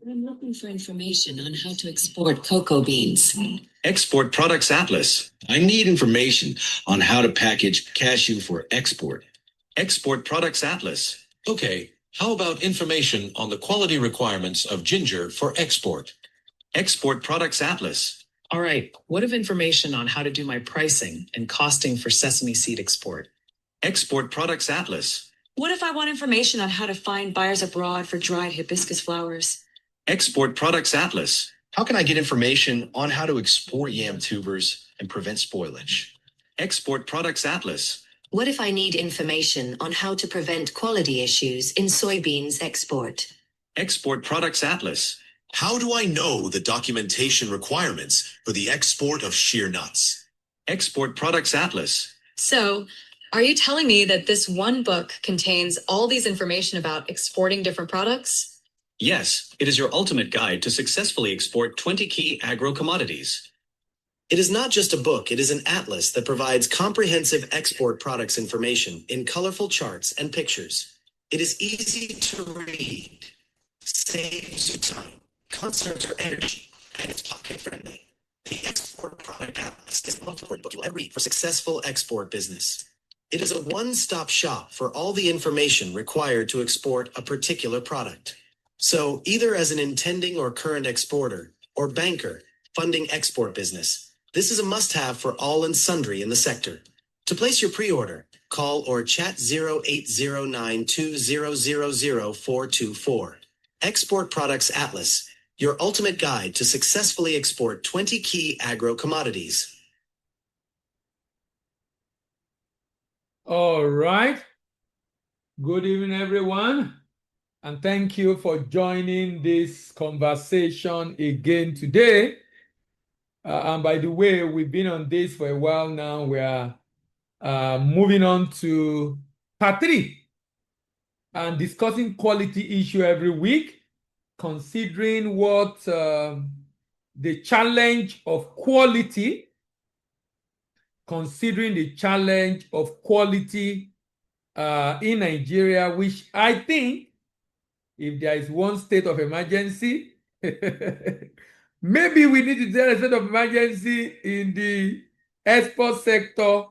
I'm looking for information on how to export cocoa beans. Export Products Atlas. I need information on how to package cashew for export. Export Products Atlas. Okay, how about information on the quality requirements of ginger for export? Export Products Atlas. All right, what of information on how to do my pricing and costing for sesame seed export? Export Products Atlas. What if I want information on how to find buyers abroad for dried hibiscus flowers? Export Products Atlas. How can I get information on how to export yam tubers and prevent spoilage? Export Products Atlas. What if I need information on how to prevent quality issues in soybeans export? Export Products Atlas. How do I know the documentation requirements for the export of sheer nuts? Export Products Atlas. So, are you telling me that this one book contains all these information about exporting different products? Yes, it is your ultimate guide to successfully export 20 key agro-commodities. It is not just a book, it is an atlas that provides comprehensive export products information in colorful charts and pictures. It is easy to read, saves you time, conserves your energy, and it's pocket-friendly. The Export Product Atlas is the most important book you'll ever read for successful export business. It is a one-stop shop for all the information required to export a particular product. So, either as an intending or current exporter, or banker, funding export business, this is a must-have for all and sundry in the sector. To place your pre-order, call or chat 080920000424. Export Products Atlas, your ultimate guide to successfully export 20 key agro-commodities. All right. Good evening, everyone. And thank you for joining this conversation again today. And by the way, we've been on this for a while now. We are moving on to part 3 and discussing quality issue every week, considering what the challenge of quality, in Nigeria, which I think if there is one state of emergency, maybe we need to declare a state of emergency in the export sector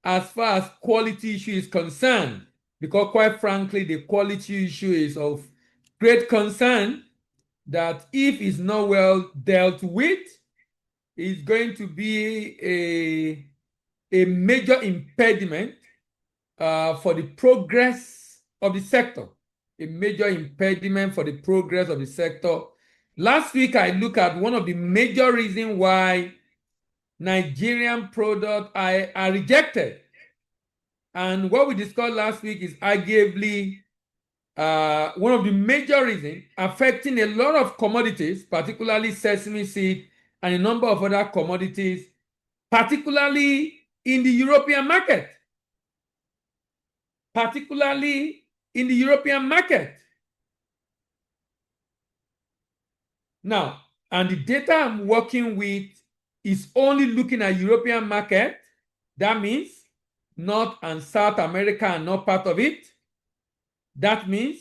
as far as quality issue is concerned, because quite frankly, the quality issue is of great concern that if it's not well dealt with, it's going to be a major impediment for the progress of the sector. A major impediment for the progress of the sector. Last week, I looked at one of the major reasons why Nigerian products are rejected. And what we discussed last week is arguably one of the major reasons affecting a lot of commodities, particularly sesame seed and a number of other commodities, particularly in the European market. Now, and the data I'm working with is only looking at European market. That means North and South America are not part of it. That means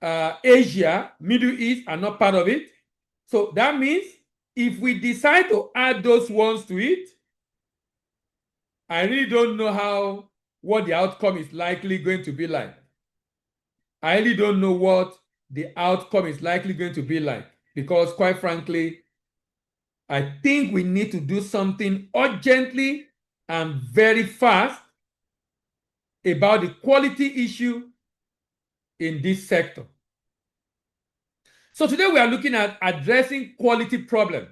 Asia, Middle East are not part of it. So that means if we decide to add those ones to it, I really don't know what the outcome is likely going to be like. I really don't know what the outcome is likely going to be like, because quite frankly, I think we need to do something urgently and very fast about the quality issue in this sector. So today we are looking at addressing quality problem.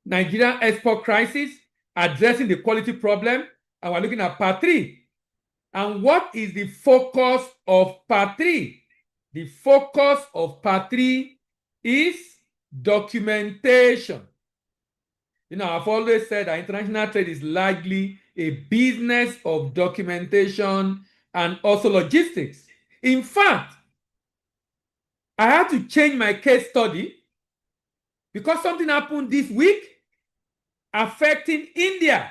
Nigerian export crisis, addressing the quality problem, and we're looking at part 3. And what is the focus of part 3? The focus of part 3 is documentation. You know, I've always said that international trade is largely a business of documentation and also logistics. In fact, I had to change my case study because something happened this week affecting India.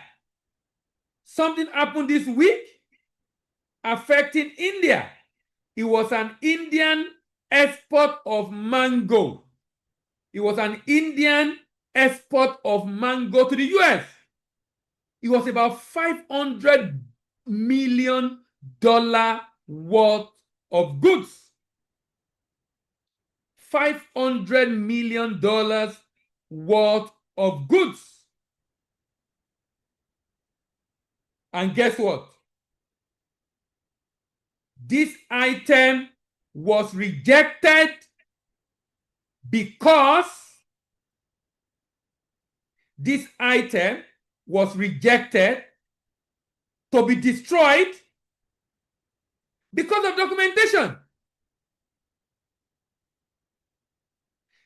Something happened this week affecting India. It was an Indian export of mango. It was an Indian export of mango to the US. It was about $500 million worth of goods. $500 million worth of goods. And guess what? This item was rejected because this item was rejected to be destroyed because of documentation.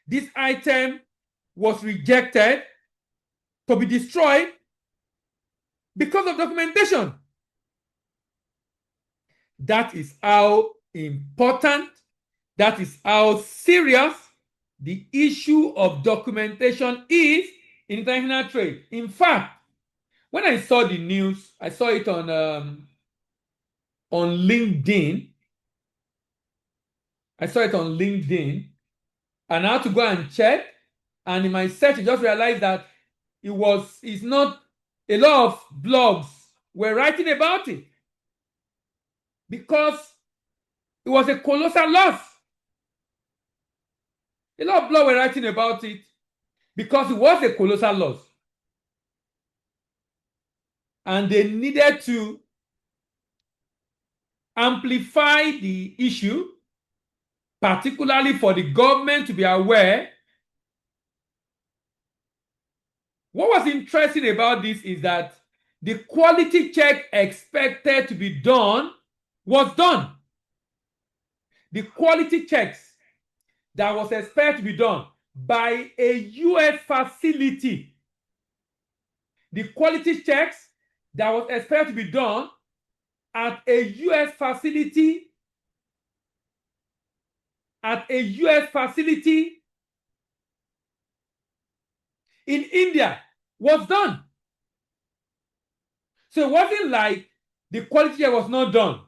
This item was rejected to be destroyed because of documentation. That is how important, that is how serious the issue of documentation is in international trade. In fact, when I saw the news, I saw it on LinkedIn. I saw it on LinkedIn, and I had to go and check. And in my search, I just realized that it's not a lot of blogs were writing about it because it was a colossal loss. A lot of blogs were writing about it because it was a colossal loss. And they needed to amplify the issue, particularly for the government to be aware. What was interesting about this is that the quality check expected to be done was done. The quality checks that was expected to be done by a US facility. The quality checks that was expected to be done at a US facility in India was done. So it wasn't like the quality check was not done,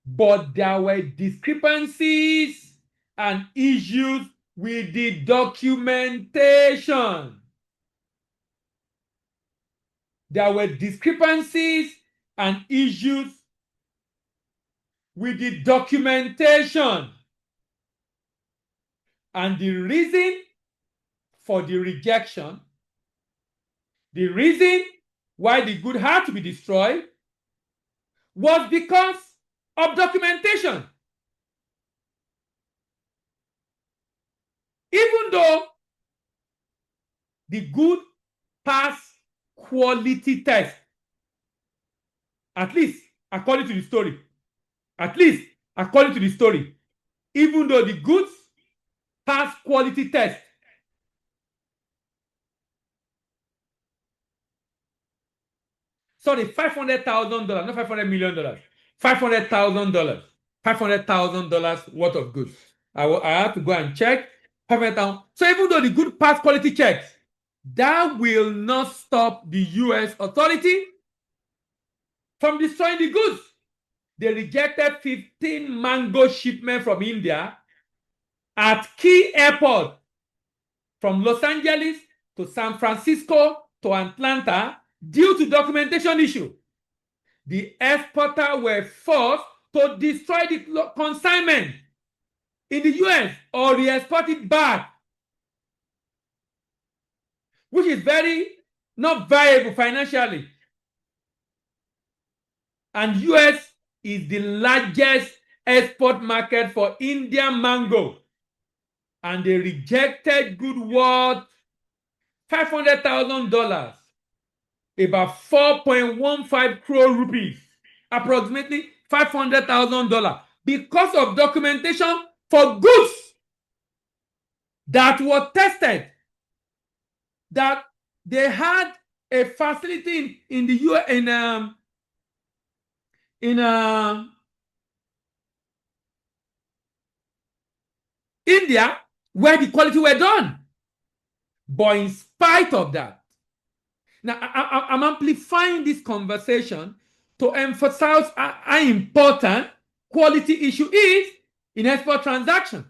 but there were discrepancies and issues with the documentation. There were discrepancies and issues with the documentation. And the reason for the rejection, the reason why the good had to be destroyed, was because of documentation. Even though the good passed quality test, at least according to the story, even though the goods passed quality test, sorry, $500,000, not $500 million, $500,000, $500,000 worth of goods. I have to go and check. 500,000. So even though the good pass quality checks, that will not stop the US authority from destroying the goods. They rejected 15 mango shipments from India at key airports from Los Angeles to San Francisco to Atlanta due to documentation issue. The exporter were forced to destroy the consignment in the US or re-export it back, which is very not viable financially. And US is the largest export market for Indian mango. And they rejected good worth $500,000, about 4.15 crore rupees, approximately $500,000, because of documentation for goods that were tested, that they had a facility in the US, India, where the quality were done. But in spite of that, Now, I'm amplifying this conversation to emphasize how important quality issue is in export transaction.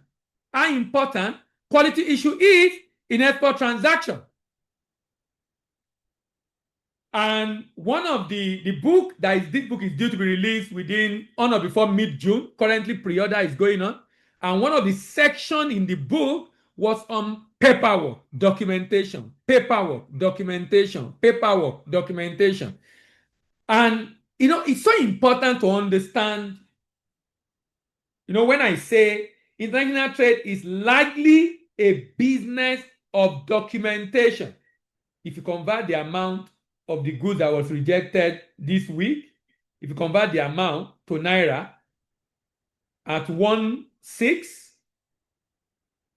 How important quality issue is in export transaction. And one of this book is due to be released within on or before mid-June. Currently, pre-order is going on. And one of the sections in the book was on paperwork documentation, paperwork documentation, paperwork documentation. And, it's so important to understand, when I say international trade is largely a business of documentation. If you convert the amount of the goods that was rejected this week, if you convert the amount to Naira at 1.6,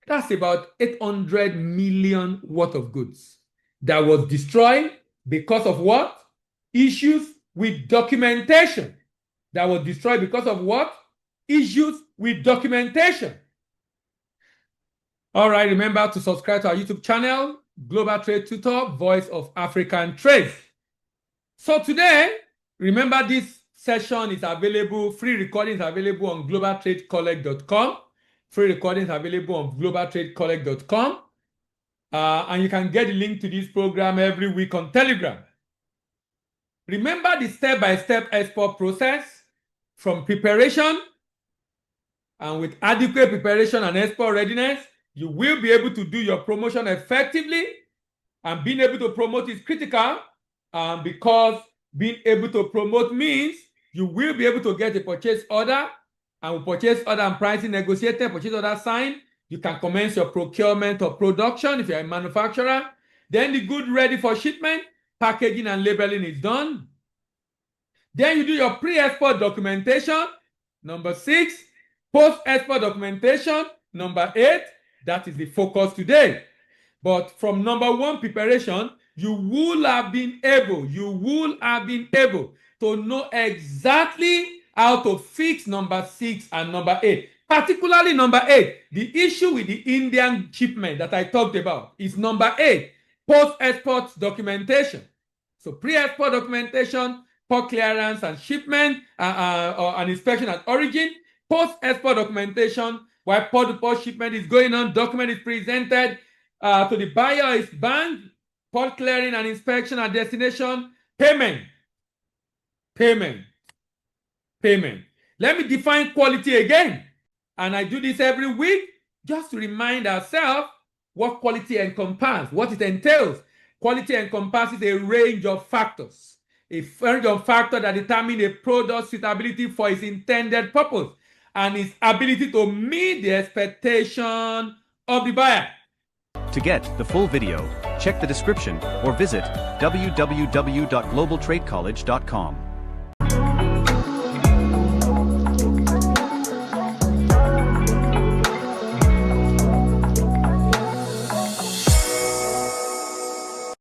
that's about 800 million worth of goods that was destroyed because of what? Issues with documentation. That was destroyed because of what? Issues with documentation. All right, remember to subscribe to our YouTube channel, Global Trade Tutor, Voice of African Trade. So today, remember this session is available, free recordings available on globaltradecollect.com. Free recordings available on globaltradecollect.com. And you can get the link to this program every week on Telegram. Remember the step-by-step export process from preparation, and with adequate preparation and export readiness, you will be able to do your promotion effectively, and being able to promote is critical because being able to promote means you will be able to get a purchase order, and with purchase order and pricing negotiated, purchase order signed, you can commence your procurement or production if you're a manufacturer. Then the good ready for shipment, packaging and labeling is done. Then you do your pre-export documentation, number 6, post-export documentation, number 8. That is the focus today. But from number 1 preparation, you will have been able to know exactly how to fix number 6 and number 8. Particularly number 8, the issue with the Indian shipment that I talked about is number 8, post-export documentation. So pre-export documentation, port clearance and shipment, or an inspection at origin, post-export documentation, while port-to-port shipment is going on, document is presented to the buyer is banked, port clearing and inspection at destination, payment. Let me define quality again. And I do this every week just to remind ourselves what quality encompasses, what it entails. Quality encompasses a range of factors, that determine a product's suitability for its intended purpose and its ability to meet the expectation of the buyer. To get the full video, check the description or visit www.globaltradecollege.com.